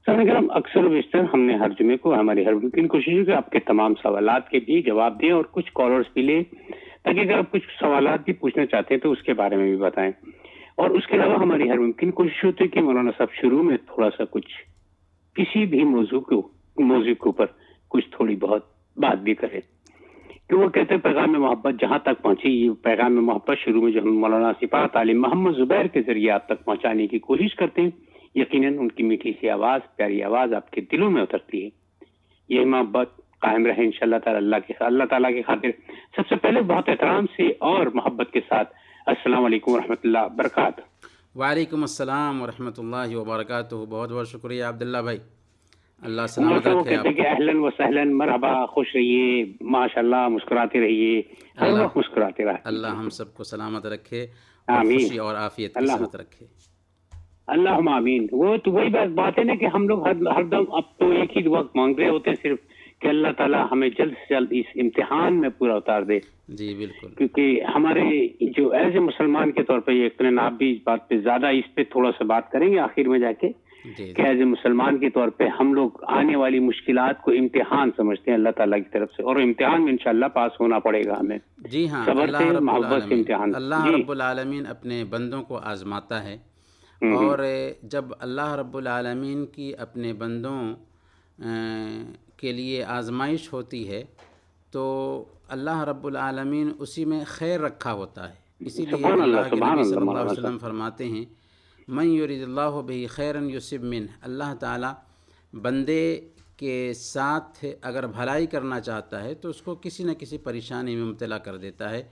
سامعین کرام، اکثر و بیشتر ہم نے ہر جمعے کو ہماری ہر ممکن کوشش ہے کہ آپ کے تمام سوالات کے بھی جواب دیں اور کچھ کالرز بھی لیں، تاکہ اگر آپ کچھ سوالات بھی پوچھنا چاہتے ہیں تو اس کے بارے میں بھی بتائیں. اور اس کے علاوہ ہماری ہر ممکن کوشش ہوتی ہے کہ مولانا صاحب شروع میں تھوڑا سا کچھ کسی بھی موضوع کے اوپر کچھ تھوڑی بہت بات بھی کریں، کہ وہ کہتے ہیں پیغام محبت جہاں تک پہنچی، یہ پیغام محبت شروع میں جو ہم مولانا سپاہت عالم محمد زبیر کے ذریعے آپ تک پہنچانے کی کوشش کرتے ہیں، یقیناً ان کی میٹھی سی آواز، پیاری آواز آپ کے دلوں میں اترتی ہے. یہ محبت قائم رہے انشاءاللہ تعالی اللہ تعالیٰ کی خاطر. سب سے پہلے بہت احترام سے اور محبت کے ساتھ السلام علیکم ورحمۃ اللہ وبرکاتہ. وعلیکم السلام ورحمۃ اللہ وبرکاتہ. بہت بہت شکریہ عبداللہ بھائی، اللہ وہ سلامت رکھے کہتے آپ ہیں کو. کہ اہلاً و سہلاً، مرحبا، خوش رہیے، ماشاءاللہ، مسکراتے رہیے، ہر وقت مسکراتے رہیے. اللہ ہم سب کو سلامت رکھے اور آمین. خوشی اور عافیت کے اللہ ساتھ رکھے. اللہم آمین. وہ تو وہی بات ہے نا کہ ہم لوگ ہر دم اب تو ایک ہی وقت مانگ رہے ہوتے ہیں صرف کہ اللہ تعالیٰ ہمیں جلد سے جلد اس امتحان میں پورا اتار دے. جی بالکل. کیونکہ ہمارے جو ایز اے مسلمان کے طور پہ یقیناً آپ بھی اس بات پہ زیادہ اس پہ تھوڑا سا بات کریں گے آخر میں جا کے، جی کہ ایز اے مسلمان کے طور پہ ہم لوگ آنے والی مشکلات کو امتحان سمجھتے ہیں اللہ تعالیٰ کی طرف سے، اور امتحان میں انشاءاللہ پاس ہونا پڑے گا ہمیں. جی ہاں، صبر اللہ سے، رب محبت سے العالمین امتحان. اللہ جی. رب العالمین اپنے بندوں کو آزماتا ہے، ہوں. اور جب اللہ رب العالمین کی اپنے بندوں کے لیے آزمائش ہوتی ہے تو اللہ رب العالمین اسی میں خیر رکھا ہوتا ہے. اسی لیے سبحان اللہ، اللہ کے سبحان نبی اللہ صلی اللہ علیہ مولانا وسلم صاحب. فرماتے ہیں من یرید اللہ بہ خیرا یصب منہ. اللہ تعالیٰ بندے کے ساتھ اگر بھلائی کرنا چاہتا ہے تو اس کو کسی نہ کسی پریشانی میں مبتلا کر دیتا ہے.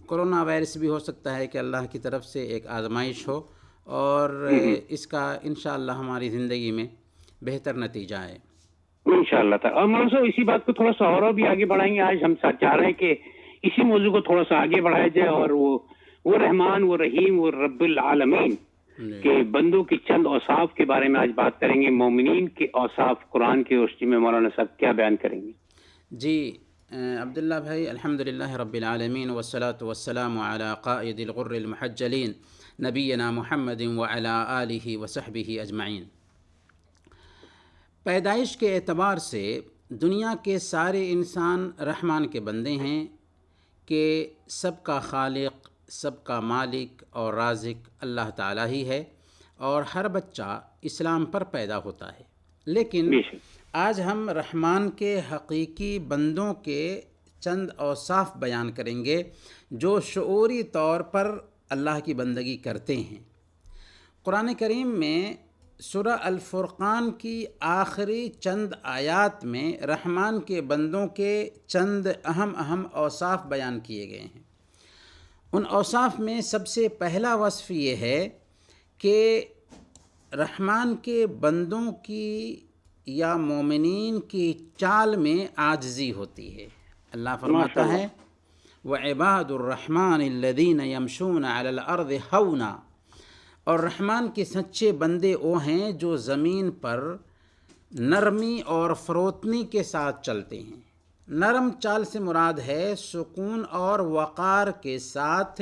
کرونا وائرس بھی ہو سکتا ہے کہ اللہ کی طرف سے ایک آزمائش ہو، اور اس کا انشاءاللہ ہماری زندگی میں بہتر نتیجہ ہے. انشاءاللہ تعالی. اور مولانا صاحب اسی بات کو تھوڑا سا اور بھی آگے بڑھائیں گے. آج ہم چاہ رہے ہیں کہ اسی موضوع کو تھوڑا سا آگے بڑھایا جائے، اور وہ رحمان، وہ رحیم، وہ رب العالمین کے بندوں کی چند اوصاف کے بارے میں آج بات کریں گے. مومنین کے اوصاف قرآن کی روشنی میں مولانا صاحب کیا بیان کریں گے؟ جی عبداللہ بھائی، الحمدللہ رب العالمین والصلاة والسلام علی قائد الغر المحجلین نبینا محمد وعلی آلہ وصحبہ اجمعین. پیدائش کے اعتبار سے دنیا کے سارے انسان رحمان کے بندے ہیں کہ سب کا خالق، سب کا مالک اور رازق اللہ تعالیٰ ہی ہے، اور ہر بچہ اسلام پر پیدا ہوتا ہے. لیکن آج ہم رحمان کے حقیقی بندوں کے چند اوصاف بیان کریں گے جو شعوری طور پر اللہ کی بندگی کرتے ہیں. قرآن کریم میں سورہ الفرقان کی آخری چند آیات میں رحمان کے بندوں کے چند اہم اوصاف بیان کیے گئے ہیں. ان اوصاف میں سب سے پہلا وصف یہ ہے کہ رحمان کے بندوں کی یا مومنین کی چال میں عاجزی ہوتی ہے. اللہ فرماتا ہے وَعِبَادُ الرَّحْمَنِ الَّذِينَ يَمْشُونَ عَلَى الْأَرْضِ هَوْنًا. اور رحمان کے سچے بندے وہ ہیں جو زمین پر نرمی اور فروتنی کے ساتھ چلتے ہیں. نرم چال سے مراد ہے سکون اور وقار کے ساتھ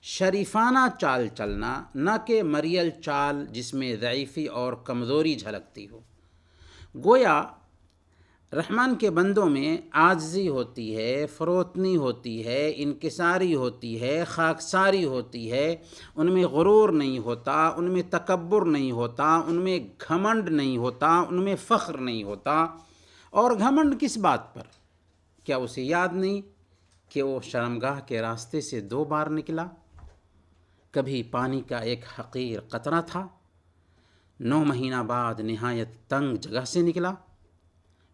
شریفانہ چال چلنا، نہ کہ مریل چال جس میں ضعیفی اور کمزوری جھلکتی ہو. گویا رحمان کے بندوں میں عاجزی ہوتی ہے، فروتنی ہوتی ہے، انکساری ہوتی ہے، خاکساری ہوتی ہے. ان میں غرور نہیں ہوتا، ان میں تکبر نہیں ہوتا، ان میں گھمنڈ نہیں ہوتا، ان میں فخر نہیں ہوتا. اور گھمنڈ کس بات پر؟ کیا اسے یاد نہیں کہ وہ شرمگاہ کے راستے سے 2 بار نکلا؟ کبھی پانی کا ایک حقیر قطرہ تھا، 9 مہینہ بعد نہایت تنگ جگہ سے نکلا،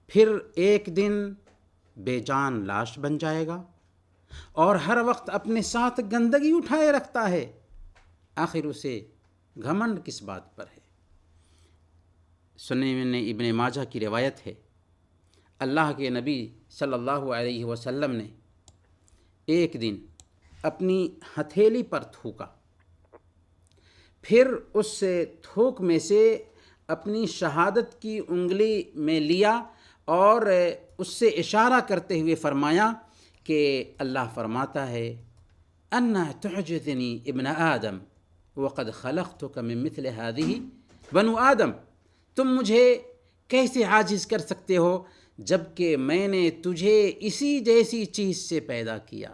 پھر ایک دن بے جان لاش بن جائے گا، اور ہر وقت اپنے ساتھ گندگی اٹھائے رکھتا ہے. آخر اسے گھمنڈ کس بات پر ہے؟ سنن ابن ماجہ کی روایت ہے، اللہ کے نبی صلی اللہ علیہ وسلم نے ایک دن اپنی ہتھیلی پر تھوکا، پھر اس سے تھوک میں سے اپنی شہادت کی انگلی میں لیا اور اس سے اشارہ کرتے ہوئے فرمایا کہ اللہ فرماتا ہے انا تعجزنی ابن آدم وقد خلقتک من مثل هذه بنو آدم، تم مجھے کیسے عاجز کر سکتے ہو جب کہ میں نے تجھے اسی جیسی چیز سے پیدا کیا،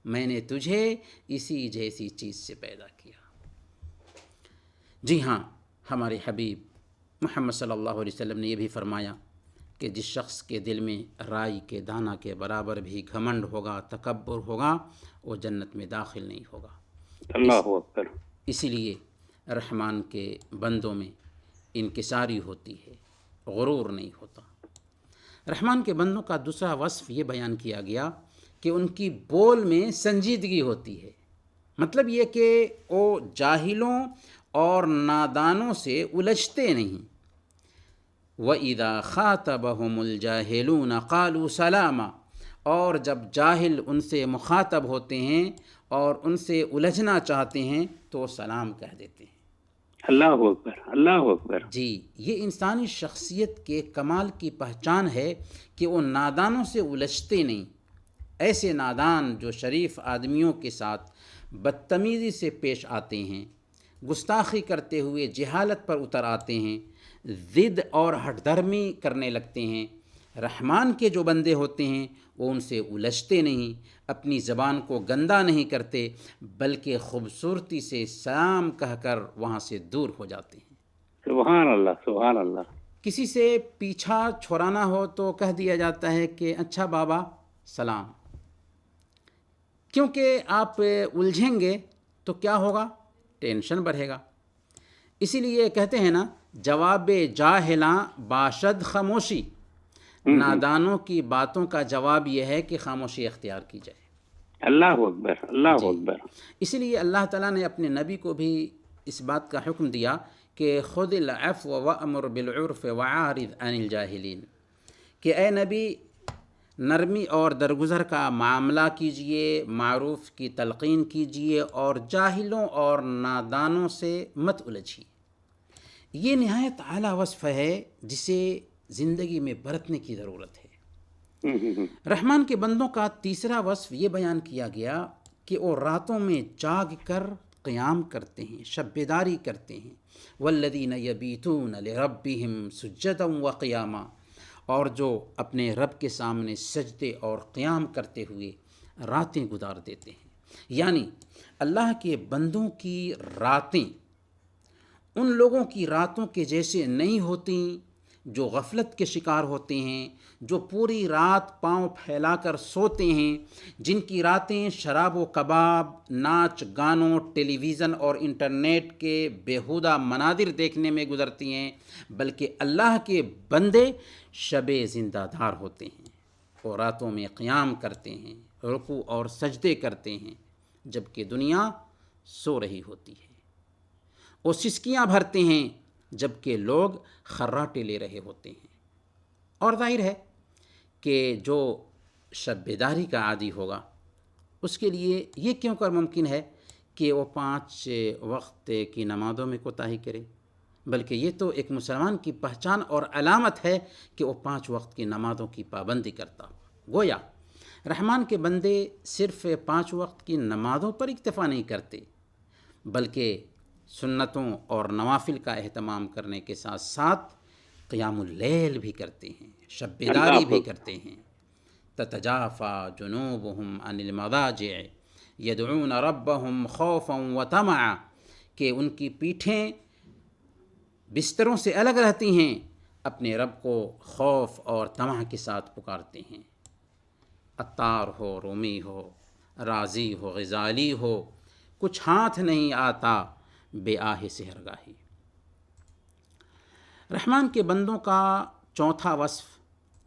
میں نے تجھے اسی جیسی چیز سے پیدا کیا۔ جی ہاں، ہمارے حبیب محمد صلی اللہ علیہ وسلم نے یہ بھی فرمایا کہ جس شخص کے دل میں رائی کے دانہ کے برابر بھی گھمنڈ ہوگا، تکبر ہوگا، وہ جنت میں داخل نہیں ہوگا۔ اللہ اکبر۔ اسی لیے رحمان کے بندوں میں انکساری ہوتی ہے، غرور نہیں ہوتا۔ رحمان کے بندوں کا دوسرا وصف یہ بیان کیا گیا کہ ان کی بول میں سنجیدگی ہوتی ہے، مطلب یہ کہ وہ جاہلوں اور نادانوں سے الجھتے نہیں۔ وَإِذَا خَاطَبَهُمُ الْجَاهِلُونَ قَالُوا سَلَامًا، اور جب جاہل ان سے مخاطب ہوتے ہیں اور ان سے الجھنا چاہتے ہیں تو وہ سلام کہہ دیتے ہیں۔ اللہ اکبر، اللہ اکبر۔ جی، یہ انسانی شخصیت کے کمال کی پہچان ہے کہ وہ نادانوں سے الجھتے نہیں۔ ایسے نادان جو شریف آدمیوں کے ساتھ بدتمیزی سے پیش آتے ہیں، گستاخی کرتے ہوئے جہالت پر اتر آتے ہیں، ضد اور ہٹ دھرمی کرنے لگتے ہیں، رحمان کے جو بندے ہوتے ہیں وہ ان سے الجھتے نہیں، اپنی زبان کو گندا نہیں کرتے، بلکہ خوبصورتی سے سلام کہہ کر وہاں سے دور ہو جاتے ہیں۔ سبحان اللہ، سبحان اللہ۔ کسی سے پیچھا چھڑانا ہو تو کہہ دیا جاتا ہے کہ اچھا بابا سلام، کیونکہ آپ الجھیں گے تو کیا ہوگا؟ ٹینشن بڑھے گا۔ اسی لیے کہتے ہیں نا، جواب جاہلاں باشد خاموشی، نادانوں کی باتوں کا جواب یہ ہے کہ خاموشی اختیار کی جائے۔ اللہ اکبر، اللہ اکبر۔ اسی لیے اللہ تعالیٰ نے اپنے نبی کو بھی اس بات کا حکم دیا کہ خذ العفو وامر بالعرف وعارض عن الجاہلین، کہ اے نبی نرمی اور درگزر کا معاملہ کیجئے، معروف کی تلقین کیجئے اور جاہلوں اور نادانوں سے مت الجھیے۔ یہ نہایت اعلیٰ وصف ہے جسے زندگی میں برتنے کی ضرورت ہے۔ رحمان کے بندوں کا تیسرا وصف یہ بیان کیا گیا کہ وہ راتوں میں جاگ کر قیام کرتے ہیں، شب بیداری کرتے ہیں۔ والذین یبیتون لربہم سجدا وقیاما، اور جو اپنے رب کے سامنے سجدے اور قیام کرتے ہوئے راتیں گزار دیتے ہیں۔ یعنی اللہ کے بندوں کی راتیں ان لوگوں کی راتوں کے جیسے نہیں ہوتی جو غفلت کے شکار ہوتے ہیں، جو پوری رات پاؤں پھیلا کر سوتے ہیں، جن کی راتیں شراب و کباب، ناچ گانوں، ٹیلی ویژن اور انٹرنیٹ کے بیہودہ مناظر دیکھنے میں گزرتی ہیں، بلکہ اللہ کے بندے شب زندہ دار ہوتے ہیں، وہ راتوں میں قیام کرتے ہیں، رکوع اور سجدے کرتے ہیں، جبکہ دنیا سو رہی ہوتی ہے۔ وہ سسکیاں بھرتے ہیں جبکہ لوگ خراٹے لے رہے ہوتے ہیں۔ اور ظاہر ہے کہ جو شب بیداری کا عادی ہوگا اس کے لیے یہ کیوں کر ممکن ہے کہ وہ 5 وقت کی نمازوں میں کوتاہی کرے، بلکہ یہ تو ایک مسلمان کی پہچان اور علامت ہے کہ وہ 5 وقت کی نمازوں کی پابندی کرتا ہو۔ گویا رحمان کے بندے صرف 5 وقت کی نمازوں پر اکتفا نہیں کرتے، بلکہ سنتوں اور نوافل کا اہتمام کرنے کے ساتھ ساتھ قیام اللیل بھی کرتے ہیں، شب بیداری بھی کرتے ہیں۔ تتجافا جنوبہم عن المضاجع یدعون ربہم خوفا وطمعا، کہ ان کی پیٹھیں بستروں سے الگ رہتی ہیں، اپنے رب کو خوف اور طمع کے ساتھ پکارتے ہیں۔ عطار ہو، رومی ہو، رازی ہو، غزالی ہو، کچھ ہاتھ نہیں آتا بے آہ سحرگاہی۔ رحمان کے بندوں کا چوتھا وصف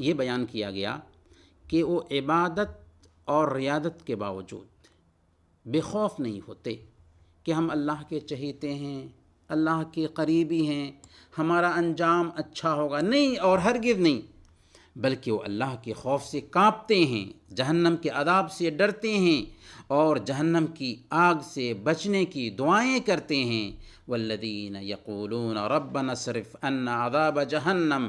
یہ بیان کیا گیا کہ وہ عبادت اور ریاضت کے باوجود بے خوف نہیں ہوتے کہ ہم اللہ کے چہیتے ہیں، اللہ کے قریبی ہیں، ہمارا انجام اچھا ہوگا، نہیں، اور ہرگز نہیں، بلکہ وہ اللہ کے خوف سے کانپتے ہیں، جہنم کے عذاب سے ڈرتے ہیں اور جہنم کی آگ سے بچنے کی دعائیں کرتے ہیں۔ والذین یقولون ربنا اصرف عنا عذاب جہنم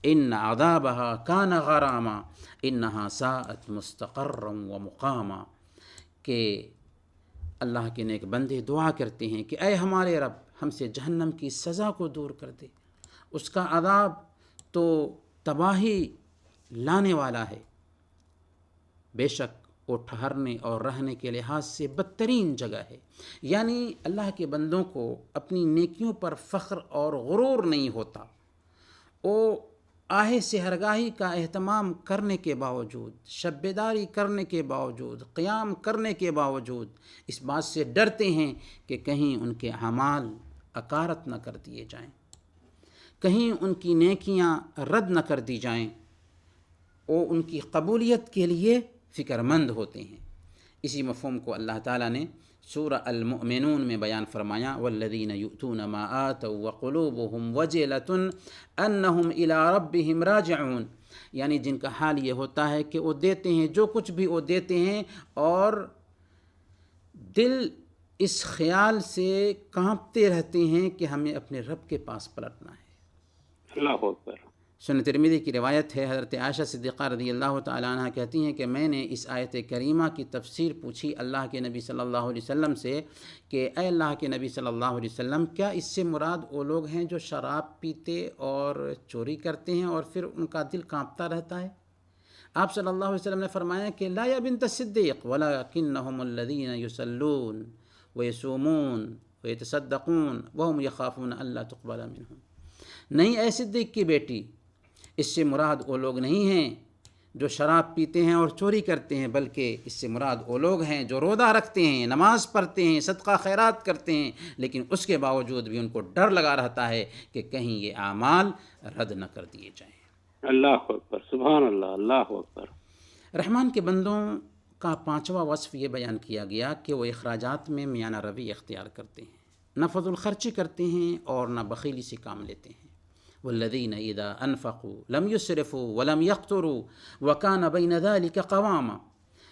ان عذابها کان غراما انہا ساءت مستقرا ومقاما، کہ اللہ کے نیک بندے دعا کرتے ہیں کہ اے ہمارے رب، ہم سے جہنم کی سزا کو دور کر دے اس کا عذاب تو تباہی لانے والا ہے۔ بے شک وہ ٹھہرنے اور رہنے کے لحاظ سے بدترین جگہ ہے۔ یعنی اللہ کے بندوں کو اپنی نیکیوں پر فخر اور غرور نہیں ہوتا، وہ آہ سحرگاہی کا اہتمام کرنے کے باوجود، شب بیداری کرنے کے باوجود، قیام کرنے کے باوجود اس بات سے ڈرتے ہیں کہ کہیں ان کے اعمال اکارت نہ کر دیے جائیں، کہیں ان کی نیکیاں رد نہ کر دی جائیں۔ وہ ان کی قبولیت کے لیے فکر مند ہوتے ہیں۔ اسی مفہوم کو اللہ تعالیٰ نے سورہ المؤمنون میں بیان فرمایا، والذین یؤتون ما آتوا وقلوبهم وجلۃ انہم الی ربہم راجعون، یعنی جن کا حال یہ ہوتا ہے کہ وہ دیتے ہیں جو کچھ بھی وہ دیتے ہیں اور دل اس خیال سے کانپتے رہتے ہیں کہ ہمیں اپنے رب کے پاس پلٹنا ہے۔ اللہ اکبر۔ سنن ترمذی کی روایت ہے، حضرت عائشہ صدیقہ رضی اللہ تعالیٰ عنہ کہتی ہیں کہ میں نے اس آیت کریمہ کی تفسیر پوچھی اللہ کے نبی صلی اللہ علیہ وسلم سے کہ اے اللہ کے نبی صلی اللہ علیہ وسلم، کیا اس سے مراد وہ لوگ ہیں جو شراب پیتے اور چوری کرتے ہیں اور پھر ان کا دل کانپتا رہتا ہے؟ آپ صلی اللہ علیہ وسلم نے فرمایا کہ لا یا بنت الصدیق ولکنہم الذین یصلون ویصومون ویتصدقون وہم یخافون الا تقبل منہم۔ نہیں اے صدیق کی بیٹی، اس سے مراد وہ لوگ نہیں ہیں جو شراب پیتے ہیں اور چوری کرتے ہیں، بلکہ اس سے مراد وہ لوگ ہیں جو روزہ رکھتے ہیں، نماز پڑھتے ہیں، صدقہ خیرات کرتے ہیں، لیکن اس کے باوجود بھی ان کو ڈر لگا رہتا ہے کہ کہیں یہ اعمال رد نہ کر دیے جائیں۔ اللہ اکبر، سبحان اللہ، اللہ اکبر۔ رحمان کے بندوں کا پانچواں وصف یہ بیان کیا گیا کہ وہ اخراجات میں میانہ روی اختیار کرتے ہیں، نہ فضول خرچی کرتے ہیں اور نہ بخیلی سے کام لیتے ہیں۔ والذین اذا انفقوا لم يسرفوا ولم يقتروا وكان بين ذلك قواما،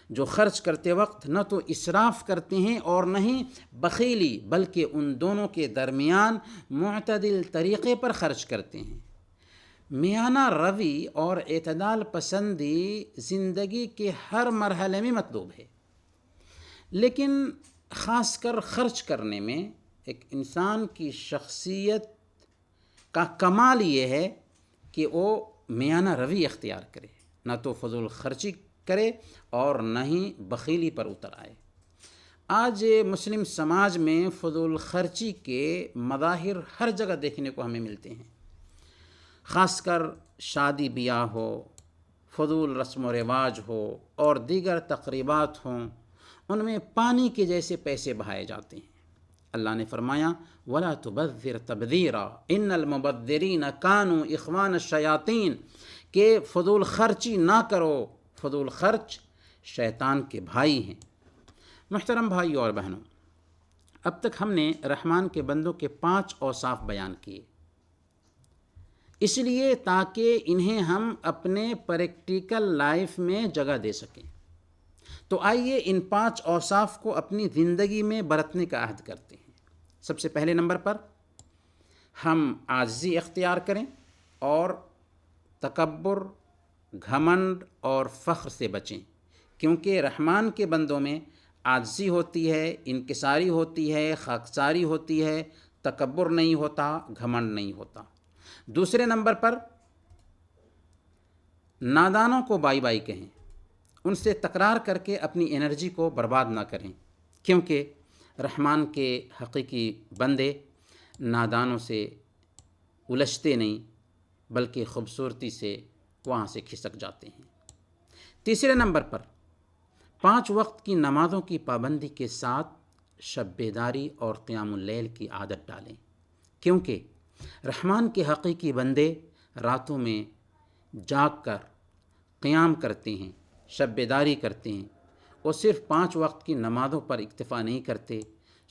جو خرچ کرتے وقت نہ تو اسراف کرتے ہیں اور نہ ہی بخیلی، بلکہ ان دونوں کے درمیان معتدل طریقے پر خرچ کرتے ہیں۔ میانہ روی اور اعتدال پسندی زندگی کے ہر مرحلے میں مطلوب ہے، لیکن خاص کر خرچ کرنے میں ایک انسان کی شخصیت کا کمال یہ ہے کہ وہ میانہ روی اختیار کرے، نہ تو فضول خرچی کرے اور نہ ہی بخیلی پر اتر آئے۔ آج مسلم سماج میں فضول خرچی کے مظاہر ہر جگہ دیکھنے کو ہمیں ملتے ہیں، خاص کر شادی بیاہ ہو، فضول رسم و رواج ہو اور دیگر تقریبات ہوں، ان میں پانی کے جیسے پیسے بہائے جاتے ہیں۔ اللہ نے فرمایا وَلَا تُبَذِّرْ تَبْذِيرًا إِنَّ الْمُبَذِّرِينَ كَانُوا إِخْوَانَ الشَّيَاطِينَ، کہ فضول خرچی نہ کرو، فضول خرچ شیطان کے بھائی ہیں۔ محترم بھائیو اور بہنوں، اب تک ہم نے رحمان کے بندوں کے 5 اوصاف بیان کیے، اس لیے تاکہ انہیں ہم اپنے پریکٹیکل لائف میں جگہ دے سکیں۔ تو آئیے ان 5 اوصاف کو اپنی زندگی میں برتنے کا عہد کرتے ہیں۔ سب سے پہلے نمبر پر ہم عاجزی اختیار کریں اور تکبر، گھمنڈ اور فخر سے بچیں، کیونکہ رحمان کے بندوں میں عاجزی ہوتی ہے، انکساری ہوتی ہے، خاکساری ہوتی ہے، تکبر نہیں ہوتا، گھمنڈ نہیں ہوتا۔ دوسرے نمبر پر نادانوں کو بائی بائی کہیں، ان سے تکرار کر کے اپنی انرجی کو برباد نہ کریں، کیونکہ رحمان کے حقیقی بندے نادانوں سے الجھتے نہیں بلکہ خوبصورتی سے وہاں سے کھسک جاتے ہیں۔ تیسرے نمبر پر 5 وقت کی نمازوں کی پابندی کے ساتھ شب بیداری اور قیام اللیل کی عادت ڈالیں، کیونکہ رحمان کے حقیقی بندے راتوں میں جاگ کر قیام کرتے ہیں، شب بیداری کرتے ہیں۔ وہ صرف 5 وقت کی نمازوں پر اکتفا نہیں کرتے،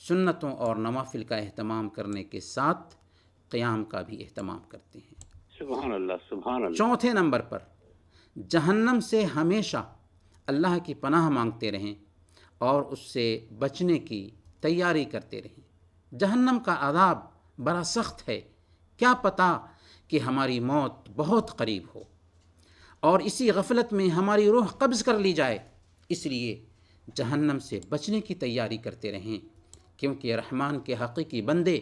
سنتوں اور نوافل کا اہتمام کرنے کے ساتھ قیام کا بھی اہتمام کرتے ہیں۔ سبحان اللہ، سبحان اللہ۔ چوتھے نمبر پر جہنم سے ہمیشہ اللہ کی پناہ مانگتے رہیں اور اس سے بچنے کی تیاری کرتے رہیں۔ جہنم کا عذاب بڑا سخت ہے، کیا پتہ کہ ہماری موت بہت قریب ہو اور اسی غفلت میں ہماری روح قبض کر لی جائے، اس لیے جہنم سے بچنے کی تیاری کرتے رہیں کیونکہ رحمان کے حقیقی بندے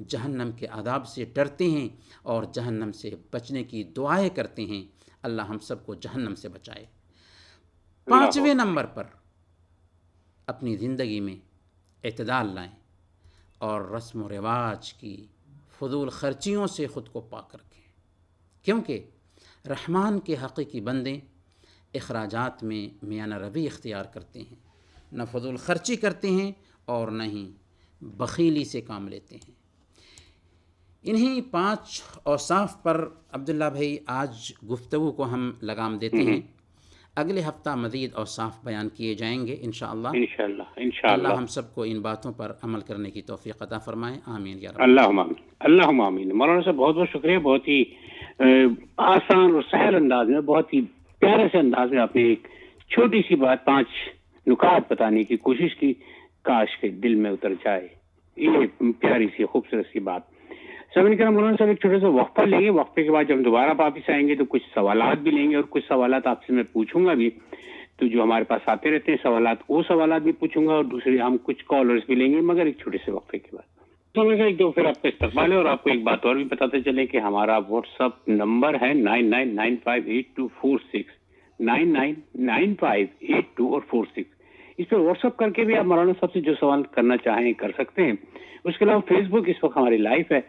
جہنم کے عذاب سے ڈرتے ہیں اور جہنم سے بچنے کی دعائیں کرتے ہیں۔ اللہ ہم سب کو جہنم سے بچائے۔ پانچویں نمبر پر اپنی زندگی میں اعتدال لائیں اور رسم و رواج کی فضول خرچیوں سے خود کو پاک رکھیں، کیونکہ رحمان کے حقیقی بندے اخراجات میں میانہ روی اختیار کرتے ہیں، نہ فضول خرچی کرتے ہیں اور نہ ہی بخیلی سے کام لیتے ہیں۔ انہی 5 اوصاف پر عبداللہ بھائی آج گفتگو کو ہم لگام دیتے ہیں۔ اگلے ہفتہ مزید اوصاف بیان کیے جائیں گے انشاءاللہ۔ انشاءاللہ اللہ ہم سب کو ان باتوں پر عمل کرنے کی توفیق عطا فرمائے، آمین یا رب۔ اللہم آمین، اللہم آمین۔ مولانا صاحب بہت بہت شکریہ، بہت ہی آسان اور سہل انداز میں، بہت ہی پیارے سے انداز میں آپ نے ایک چھوٹی سی بات 5 نکات بتانے کی کوشش کی، کاش کے دل میں اتر جائے یہ پیاری سی خوبصورت سی بات۔ سامعین کرام، مولانا صاحب ایک چھوٹے سے وقفہ لیں گے، وقفے کے بعد جب ہم دوبارہ واپس آئیں گے تو کچھ سوالات بھی لیں گے اور کچھ سوالات آپ سے میں پوچھوں گا بھی، تو جو ہمارے پاس آتے رہتے ہیں سوالات، وہ سوالات بھی پوچھوں گا اور دوسرے ہم کچھ کالرز بھی لیں گے، مگر ایک چھوٹے سے وقفے کے بعد۔ ایک دو پھر آپ کا استقبال ہے، اور آپ کو ایک بات اور بھی بتاتے چلیں کہ ہمارا واٹس ایپ نمبر ہے 99958246 999582 اور 46۔ اس پہ واٹس ایپ کر کے بھی آپ مولانا صاحب سے جو سوال کرنا چاہیں کر سکتے ہیں۔ اس کے علاوہ فیس بک اس وقت ہماری لائیو ہے،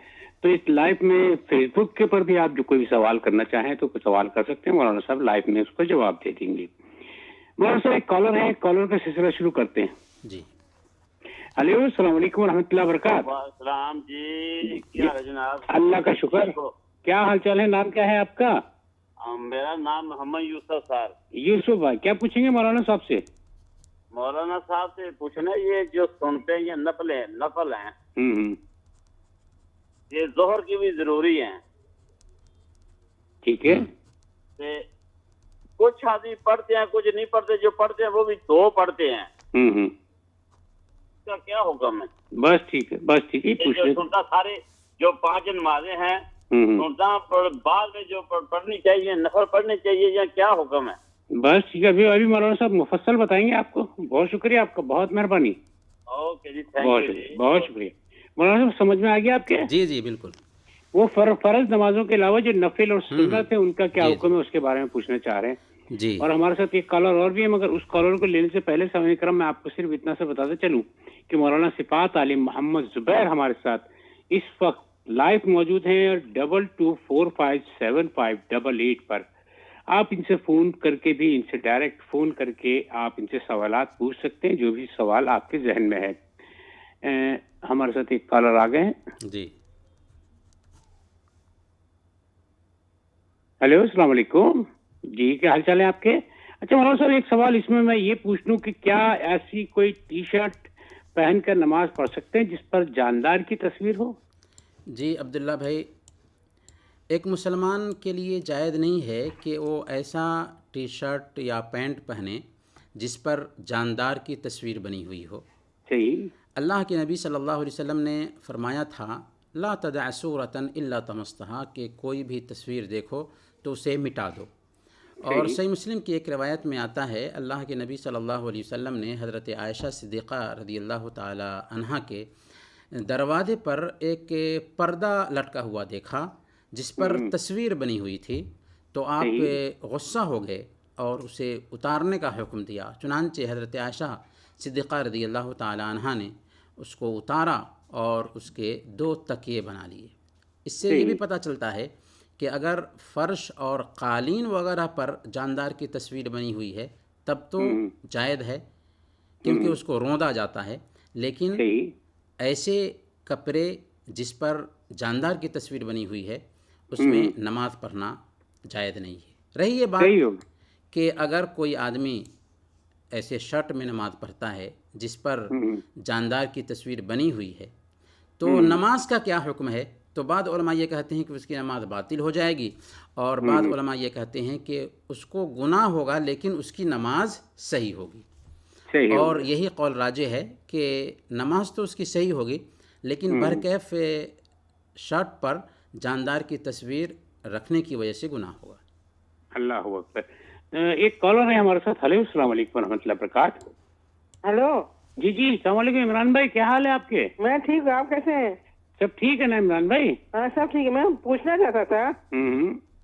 تو اس لائیو میں فیس بک کے پر بھی آپ جو کوئی بھی سوال کرنا چاہیں تو کوئی سوال کر سکتے ہیں، مولانا صاحب لائیو میں اس کو جواب دے دیں گے۔ مولانا صاحب ایک کالر ہے، کالر کا سلسلہ شروع کرتے ہیں۔ جی ہیلو، السلام علیکم ورحمۃ اللہ وبرکاتہ۔ السلام جی، کیا ہے جناب؟ اللہ کا شکر، کیا حال چال ہے؟ نام کیا ہے آپ کا؟ میرا نام محمد یوسف سر۔ یوسف بھائی، کیا پوچھیں گے مولانا صاحب سے؟ مولانا صاحب سے پوچھنا، یہ جو سنتے ہیں یہ نفل ہیں، یہ ظہر کی بھی ضروری ہیں، ٹھیک ہے؟ کچھ آدمی پڑھتے ہیں کچھ نہیں پڑھتے، جو پڑھتے ہیں وہ بھی 2 پڑھتے ہیں، اس کا کیا حکم ہے؟ بس ٹھیک ہے، بس ٹھیک ہے، پوچھ لیں۔ سنتا سارے جو 5 نمازیں ہیں سنتا، بعد میں جو پڑھنی چاہیے نفل پڑھنی چاہیے، یا کیا حکم ہے؟ بس ٹھیک ہے، ابھی مولانا صاحب مفصل بتائیں گے آپ کو۔ بہت شکریہ آپ کا، بہت مہربانی، اوکے جی، بہت شکریہ، بہت شکریہ۔ مولانا صاحب سمجھ میں آ گیا آپ کے؟ جی جی بالکل۔ وہ فرض نمازوں کے علاوہ جو نفل اور سنت ہے ان کا کیا حکم ہے، اس کے بارے میں پوچھنا چاہ رہے ہیں۔ جی اور ہمارے ساتھ ایک کالر اور بھی ہے، مگر اس کالر کو لینے سے پہلے سامعین کرام میں آپ کو صرف اتنا سے بتاتے چلوں کہ مولانا صفات عالم محمد زبیر ہمارے ساتھ اس وقت لائیو موجود ہیں 22457588 پر۔ آپ ان سے فون کر کے بھی، ان سے ڈائریکٹ فون کر کے آپ ان سے سوالات پوچھ سکتے ہیں، جو بھی سوال آپ کے ذہن میں ہے۔ ہمارے ساتھ ایک کالر آ گئے ہیں۔ جی ہیلو، السلام علیکم جی، کیا حال چال ہے آپ کے؟ اچھا مولانا صاحب، ایک سوال اس میں یہ پوچھ لوں کہ کیا ایسی کوئی ٹی شرٹ پہن کر نماز پڑھ سکتے ہیں جس پر جاندار کی تصویر ہو؟ جی عبداللہ بھائی، ایک مسلمان کے لیے جائز نہیں ہے کہ وہ ایسا ٹی شرٹ یا پینٹ پہنے جس پر جاندار کی تصویر بنی ہوئی ہو۔ صحیح۔ اللہ کے نبی صلی اللہ علیہ وسلم نے فرمایا تھا لا تدع صورۃ الا طمستھا، کہ کوئی بھی تصویر دیکھو تو اسے مٹا دو۔ اور صحیح مسلم کی ایک روایت میں آتا ہے اللہ کے نبی صلی اللہ علیہ وسلم نے حضرت عائشہ صدیقہ رضی اللہ تعالی عنہا کے دروازے پر ایک پردہ لٹکا ہوا دیکھا جس پر تصویر بنی ہوئی تھی، تو آپ غصہ ہو گئے اور اسے اتارنے کا حکم دیا۔ چنانچہ حضرت عائشہ صدیقہ رضی اللہ تعالی عنہا نے اس کو اتارا اور اس کے 2 تکیے بنا لیے۔ اس سے یہ بھی پتہ چلتا ہے کہ اگر فرش اور قالین وغیرہ پر جاندار کی تصویر بنی ہوئی ہے تب تو جائز ہے، کیونکہ اس کو روندا جاتا ہے، لیکن ایسے کپڑے جس پر جاندار کی تصویر بنی ہوئی ہے اس میں نماز پڑھنا جائز نہیں ہے۔ رہی یہ بات کہ اگر کوئی آدمی ایسے شرٹ میں نماز پڑھتا ہے جس پر جاندار کی تصویر بنی ہوئی ہے تو نماز کا کیا حکم ہے؟ تو بعض علماء یہ کہتے ہیں کہ اس کی نماز باطل ہو جائے گی، اور بعض علماء یہ کہتے ہیں کہ اس کو گناہ ہوگا لیکن اس کی نماز صحیح ہوگی۔ اور یہی قول راجح ہے کہ نماز تو اس کی صحیح ہوگی لیکن برکیف شرٹ پر جاندار کی تصویر رکھنے کی وجہ سے گناہ ہوگا۔ اللہ اکبر۔ ایک کالر ہے ہمارے ساتھ۔ ہیلو، السلام علیکم ورحمۃ اللہ وبرکاتہ۔ ہلو، جی جی السلام علیکم عمران بھائی، کیا حال ہے آپ کے؟ میں ٹھیک ہوں، آپ کیسے ہیں؟ سب ٹھیک ہے نا عمران بھائی؟ ہاں سب ٹھیک ہے. میں پوچھنا چاہتا تھا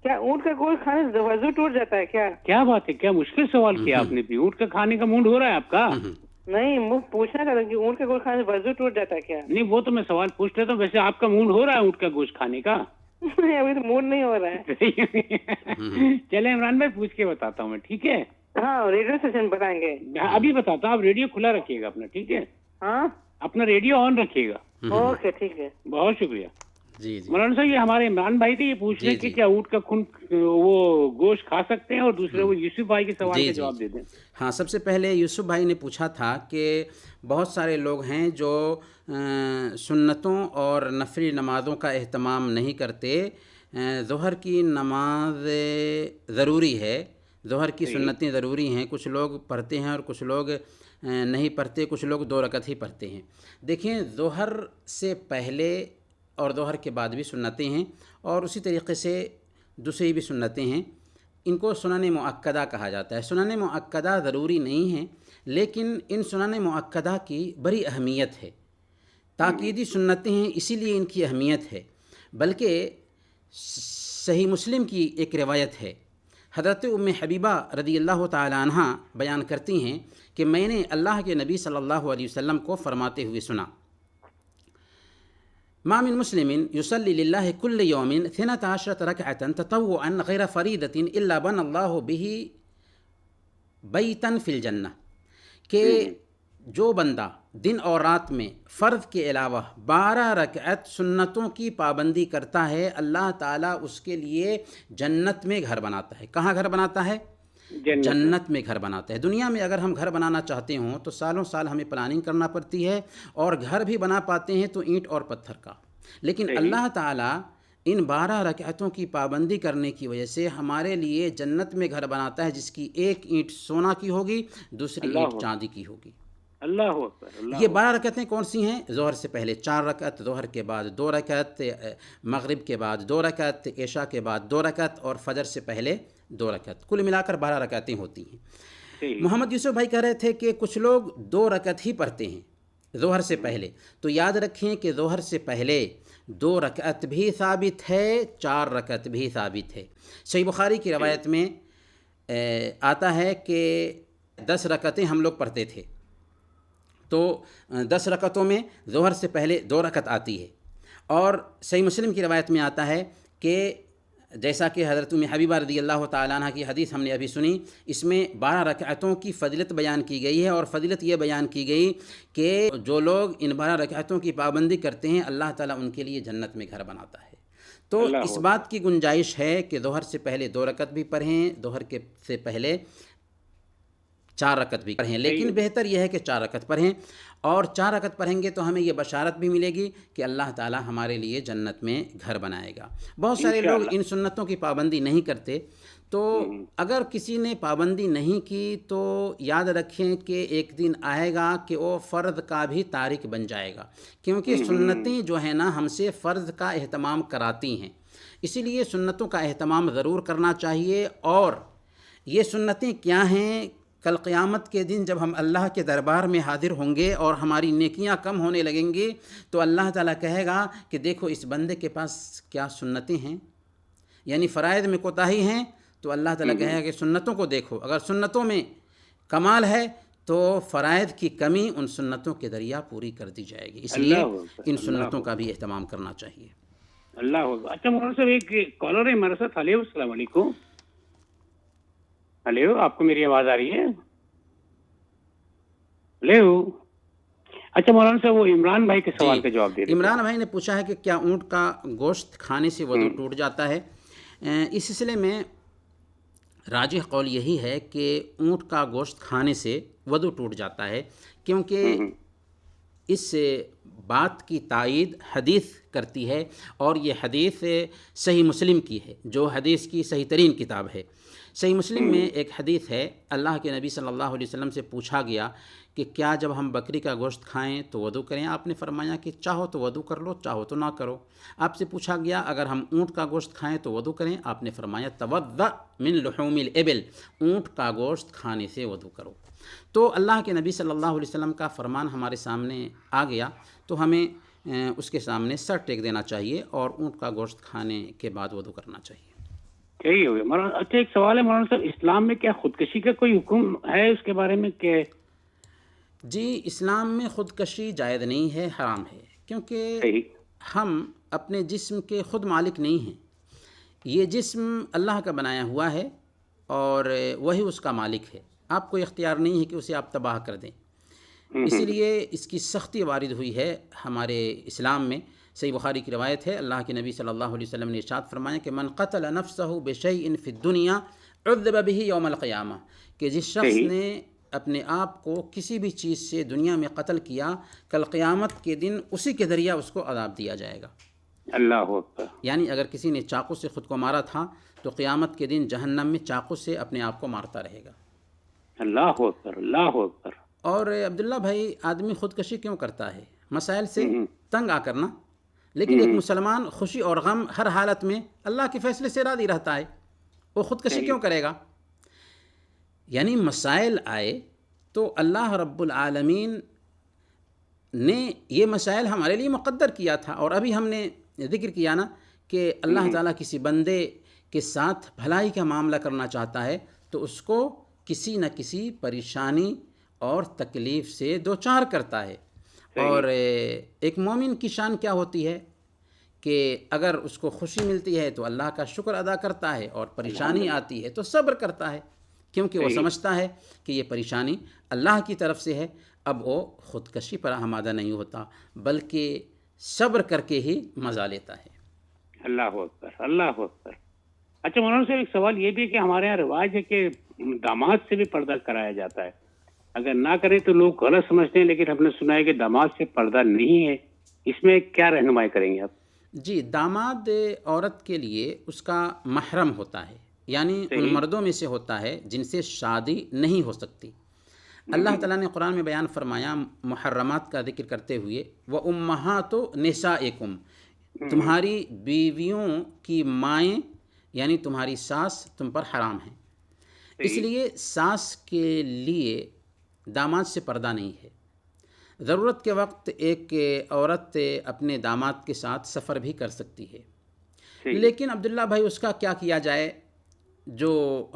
کیا اونٹ کا گوشت کھانے سے وضو ٹوٹ جاتا ہے کیا؟ کیا بات ہے، کیا مشکل سوال کیا آپ نے بھی. اونٹ کا کھانے کا موڈ ہو رہا ہے آپ کا؟ نہیں، میں پوچھنا چاہتا ہوں کہ اونٹ کا گوشت کھانے سے وضو ٹوٹ جاتا ہے کیا؟ نہیں وہ تو میں سوال پوچھ لیتا ہوں، ویسے آپ کا موڈ ہو رہا ہے اونٹ کا گوشت کھانے کا؟ نہیں ابھی تو موڈ نہیں ہو رہا ہے. چلے عمران بھائی پوچھ کے بتاتا ہوں میں، ٹھیک ہے؟ ہاں ریڈیو اسٹیشن بتائیں گے. ابھی بتاتا ہوں، آپ ریڈیو کھلا رکھیے گا اپنا، ٹھیک ہے؟ ہاں اپنا ریڈیو آن رکھیے گا. اوکے ٹھیک ہے. بہت شکریہ. جی جی مولانا صاحب یہ ہمارے عمران بھائی تھے، یہ پوچھ رہے کہ کیا اونٹ کا خون وہ گوشت کھا سکتے ہیں، اور دوسرے وہ یوسف بھائی کے سوال کا جواب دے دیں. ہاں، سب سے پہلے یوسف بھائی نے پوچھا تھا کہ بہت سارے لوگ ہیں جو سنتوں اور نفلی نمازوں کا اہتمام نہیں کرتے. ظہر کی نماز ضروری ہے، ظہر کی سنتیں ضروری ہیں، کچھ لوگ پڑھتے ہیں اور کچھ لوگ نہیں پڑھتے، کچھ لوگ 2 رکعت ہی پڑھتے ہیں. دیکھیں، ظہر سے پہلے اور ظہر کے بعد بھی سنتیں ہیں، اور اسی طریقے سے دوسری بھی سنتیں ہیں. ان کو سنن مؤکدہ کہا جاتا ہے. سنن مؤکدہ ضروری نہیں ہیں، لیکن ان سنن مؤکدہ کی بڑی اہمیت ہے. تاکیدی سنتیں ہیں، اسی لیے ان کی اہمیت ہے. بلکہ صحیح مسلم کی ایک روایت ہے، حضرت ام حبیبہ رضی اللہ تعالی عنہ بیان کرتی ہیں کہ میں نے اللہ کے نبی صلی اللہ علیہ وسلم کو فرماتے ہوئے سنا: ما من مسلم يصلي لله كل يوم 12 ركعة تطوعا غير فريضة إلا بنى الله به بیتا فی الجنہ، کہ جو بندہ دن اور رات میں فرض کے علاوہ 12 رکعت سنتوں کی پابندی کرتا ہے، اللہ تعالیٰ اس کے لیے جنت میں گھر بناتا ہے. کہاں گھر بناتا ہے؟ جنت میں گھر بناتا ہے. دنیا میں اگر ہم گھر بنانا چاہتے ہوں تو سالوں سال ہمیں پلاننگ کرنا پڑتی ہے، اور گھر بھی بنا پاتے ہیں تو اینٹ اور پتھر کا. لیکن اللہ تعالیٰ ان 12 رکعتوں کی پابندی کرنے کی وجہ سے ہمارے لیے جنت میں گھر بناتا ہے، جس کی ایک اینٹ سونا کی ہوگی، دوسری اینٹ چاندی کی ہوگی. اللہ اکبر. یہ 12 رکعتیں کون سی ہیں؟ ظہر سے پہلے 4 رکعت، ظہر کے بعد 2 رکعت، مغرب کے بعد 2 رکعت، عشاء کے بعد 2 رکعت، اور فجر سے پہلے 2 رکعت. کل ملا کر 12 رکعتیں ہوتی ہیں. محمد یوسف بھائی کہہ رہے تھے کہ کچھ لوگ 2 رکعت ہی پڑھتے ہیں ظہر سے پہلے. تو یاد رکھیں کہ ظہر سے پہلے 2 رکعت بھی ثابت ہے، 4 رکعت بھی ثابت ہے. صحیح بخاری کی روایت میں آتا ہے کہ 10 رکعتیں ہم لوگ پڑھتے تھے. تو 10 رکعتوں میں ظہر سے پہلے 2 رکعت آتی ہے. اور صحیح مسلم کی روایت میں آتا ہے کہ جیسا کہ حضرت ام حبیبہ رضی اللہ تعالیٰ عنہ کی حدیث ہم نے ابھی سنی، اس میں 12 رکعتوں کی فضیلت بیان کی گئی ہے. اور فضیلت یہ بیان کی گئی کہ جو لوگ ان 12 رکعتوں کی پابندی کرتے ہیں، اللہ تعالیٰ ان کے لیے جنت میں گھر بناتا ہے. تو اس بات کی گنجائش ہے کہ ظہر سے پہلے 2 رکعت بھی پڑھیں، ظہر کے سے پہلے 4 رکعت بھی پڑھیں. لیکن بہتر یہ ہے کہ 4 رکعت پڑھیں، اور 4 رکعت پڑھیں گے تو ہمیں یہ بشارت بھی ملے گی کہ اللہ تعالیٰ ہمارے لیے جنت میں گھر بنائے گا. بہت سارے لوگ ان سنتوں کی پابندی نہیں کرتے. تو اگر کسی نے پابندی نہیں کی تو یاد رکھیں کہ ایک دن آئے گا کہ وہ فرض کا بھی تارک بن جائے گا، کیونکہ سنتیں جو ہیں نا ہم سے فرض کا اہتمام کراتی ہیں. اسی لیے سنتوں کا اہتمام ضرور کرنا چاہیے. اور یہ سنتیں کیا ہیں؟ کل قیامت کے دن جب ہم اللہ کے دربار میں حاضر ہوں گے اور ہماری نیکیاں کم ہونے لگیں گی، تو اللہ تعالیٰ کہے گا کہ دیکھو اس بندے کے پاس کیا سنتیں ہیں، یعنی فرائض میں کوتاہی ہیں. تو اللہ تعالیٰ کہے گا کہ سنتوں کو دیکھو. اگر سنتوں میں کمال ہے تو فرائض کی کمی ان سنتوں کے ذریعہ پوری کر دی جائے گی. اس لیے ان سنتوں کا بھی اہتمام کرنا چاہیے. اللہ اکبر. اچھا مولانا صاحب، ایک کالر ہے ہمارے ساتھ. ہلو، السلام علیکم. ہلو، آپ کو میری آواز آ رہی ہے؟ ہلو. اچھا مولانا صاحب، وہ عمران بھائی کے سوال کا جواب دے دیں. عمران بھائی نے پوچھا ہے کہ کیا اونٹ کا گوشت کھانے سے وضو ٹوٹ جاتا ہے؟ اس سلسلے میں راجح قول یہی ہے کہ اونٹ کا گوشت کھانے سے وضو ٹوٹ جاتا ہے، کیونکہ اس سے بات کی تائید حدیث کرتی ہے، اور یہ حدیث صحیح مسلم کی ہے، جو حدیث کی صحیح ترین کتاب ہے۔ صحیح مسلم میں ایک حدیث ہے، اللہ کے نبی صلی اللہ علیہ وسلم سے پوچھا گیا کہ کیا جب ہم بکری کا گوشت کھائیں تو وضو کریں؟ آپ نے فرمایا کہ چاہو تو وضو کر لو، چاہو تو نہ کرو۔ آپ سے پوچھا گیا اگر ہم اونٹ کا گوشت کھائیں تو وضو کریں؟ آپ نے فرمایا توضأ من لحوم الابل، اونٹ کا گوشت کھانے سے وضو کرو۔ تو اللہ کے نبی صلی اللہ علیہ وسلم کا فرمان ہمارے سامنے آ گیا، تو ہمیں اس کے سامنے سر ٹیک دینا چاہیے اور اونٹ کا گوشت کھانے کے بعد وضو کرنا چاہیے۔ صحیح ہو گیا مولانا۔ اچھا ایک سوال ہے مولانا صاحب، اسلام میں کیا خودکشی کا کوئی حکم ہے اس کے بارے میں کہ؟ جی، اسلام میں خودکشی جائز نہیں ہے، حرام ہے، کیونکہ ہم اپنے جسم کے خود مالک نہیں ہیں۔ یہ جسم اللہ کا بنایا ہوا ہے اور وہی اس کا مالک ہے، آپ کو اختیار نہیں ہے کہ اسے آپ تباہ کر دیں۔ اسی لیے اس کی سختی وارد ہوئی ہے ہمارے اسلام میں۔ صحیح بخاری کی روایت ہے، اللہ کے نبی صلی اللہ علیہ وسلم نے ارشاد فرمایا کہ من قتل نفسہ بشیء فی الدنیا عذب بہ یوم القیامہ، کہ جس شخص نے اپنے آپ کو کسی بھی چیز سے دنیا میں قتل کیا، کل قیامت کے دن اسی کے ذریعہ اس کو عذاب دیا جائے گا۔ اللہ اکبر۔ یعنی اگر کسی نے چاقو سے خود کو مارا تھا تو قیامت کے دن جہنم میں چاقو سے اپنے آپ کو مارتا رہے گا۔ اللہ اکبر، اللہ اکبر۔ اور عبداللہ بھائی، آدمی خودکشی کیوں کرتا ہے؟ مسائل سے تنگ آ کرنا، لیکن ایک مسلمان خوشی اور غم ہر حالت میں اللہ کے فیصلے سے راضی رہتا ہے، وہ خودکشی کیوں کرے گا؟ یعنی مسائل آئے تو اللہ رب العالمین نے یہ مسائل ہمارے لیے مقدر کیا تھا، اور ابھی ہم نے ذکر کیا نا کہ اللہ تعالیٰ کسی بندے کے ساتھ بھلائی کا معاملہ کرنا چاہتا ہے تو اس کو کسی نہ کسی پریشانی اور تکلیف سے دوچار کرتا ہے۔ اور ایک مومن کی شان کیا ہوتی ہے کہ اگر اس کو خوشی ملتی ہے تو اللہ کا شکر ادا کرتا ہے، اور پریشانی آتی ہے تو صبر کرتا ہے، کیونکہ وہ سمجھتا ہے کہ یہ پریشانی اللہ کی طرف سے ہے۔ اب وہ خودکشی پر آمادہ نہیں ہوتا، بلکہ صبر کر کے ہی مزہ لیتا ہے۔ اللہ اکبر، اللہ اکبر۔ اچھا مولانا صاحب، ایک سوال یہ بھی ہے کہ ہمارے یہاں رواج ہے کہ داماد سے بھی پردہ کرایا جاتا ہے، اگر نہ کریں تو لوگ غلط سمجھتے ہیں، لیکن ہم نے سنا ہے کہ داماد سے پردہ نہیں ہے، اس میں کیا رہنمائی کریں گے آپ؟ جی، داماد عورت کے لیے اس کا محرم ہوتا ہے، یعنی ان مردوں میں سے ہوتا ہے جن سے شادی نہیں ہو سکتی۔ اللہ تعالیٰ نے قرآن میں بیان فرمایا محرمات کا ذکر کرتے ہوئے، وَأُمَّهَاتُ نِسَائِكُمْ، تمہاری بیویوں کی مائیں یعنی تمہاری ساس تم پر حرام ہیں۔ اس لیے ساس کے لیے داماد سے پردہ نہیں ہے۔ ضرورت کے وقت ایک عورت اپنے داماد کے ساتھ سفر بھی کر سکتی ہے، لیکن عبداللہ بھائی اس کا کیا کیا جائے؟ جو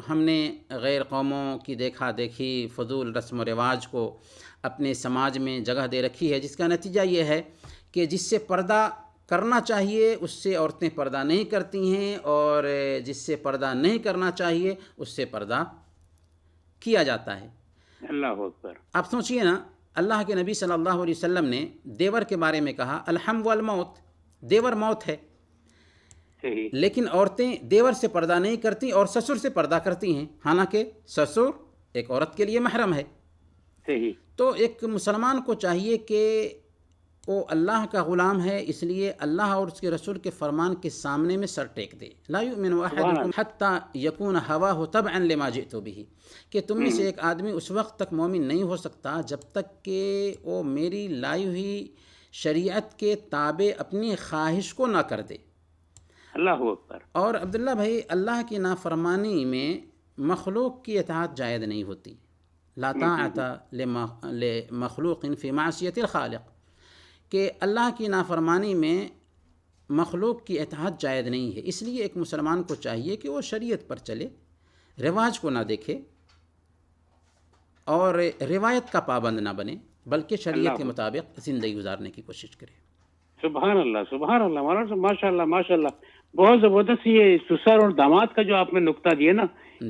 ہم نے غیر قوموں کی دیکھا دیکھی فضول رسم و رواج کو اپنے سماج میں جگہ دے رکھی ہے، جس کا نتیجہ یہ ہے کہ جس سے پردہ کرنا چاہیے اس سے عورتیں پردہ نہیں کرتی ہیں، اور جس سے پردہ نہیں کرنا چاہیے اس سے پردہ کیا جاتا ہے۔ اللہ اکبر۔ آپ سوچئے نا، اللہ کے نبی صلی اللہ علیہ وسلم نے دیور کے بارے میں کہا الحم والموت، دیور موت ہے، لیکن عورتیں دیور سے پردہ نہیں کرتی اور سسر سے پردہ کرتی ہیں، حالانکہ سسر ایک عورت کے لیے محرم ہے۔ تو ایک مسلمان کو چاہیے کہ وہ اللہ کا غلام ہے، اس لیے اللہ اور اس کے رسول کے فرمان کے سامنے میں سر ٹیک دے۔ لا یؤمن احدکم حتی یکون ہواہ تبعا لما جئت بہ، کہ تم میں سے ایک آدمی اس وقت تک مومن نہیں ہو سکتا جب تک کہ وہ میری لائی ہوئی شریعت کے تابع اپنی خواہش کو نہ کر دے۔ اللہ اکبر۔ اور عبداللہ بھائی، اللہ کی نافرمانی میں مخلوق کی اطاعت جائز نہیں ہوتی۔ لا طاعت لمخلوق فی معصیت الخالق، کہ اللہ کی نافرمانی میں مخلوق کی اطاعت جائز نہیں ہے۔ اس لیے ایک مسلمان کو چاہیے کہ وہ شریعت پر چلے، رواج کو نہ دیکھے اور روایت کا پابند نہ بنے، بلکہ شریعت کے مطابق زندگی گزارنے کی کوشش کرے۔ سبحان اللہ، سبحان اللہ مولانا صاحب، ماشاء اللہ ماشاء اللہ، بہت زبردست۔ یہ سسر اور داماد کا جو آپ نے نقطہ دیا نا،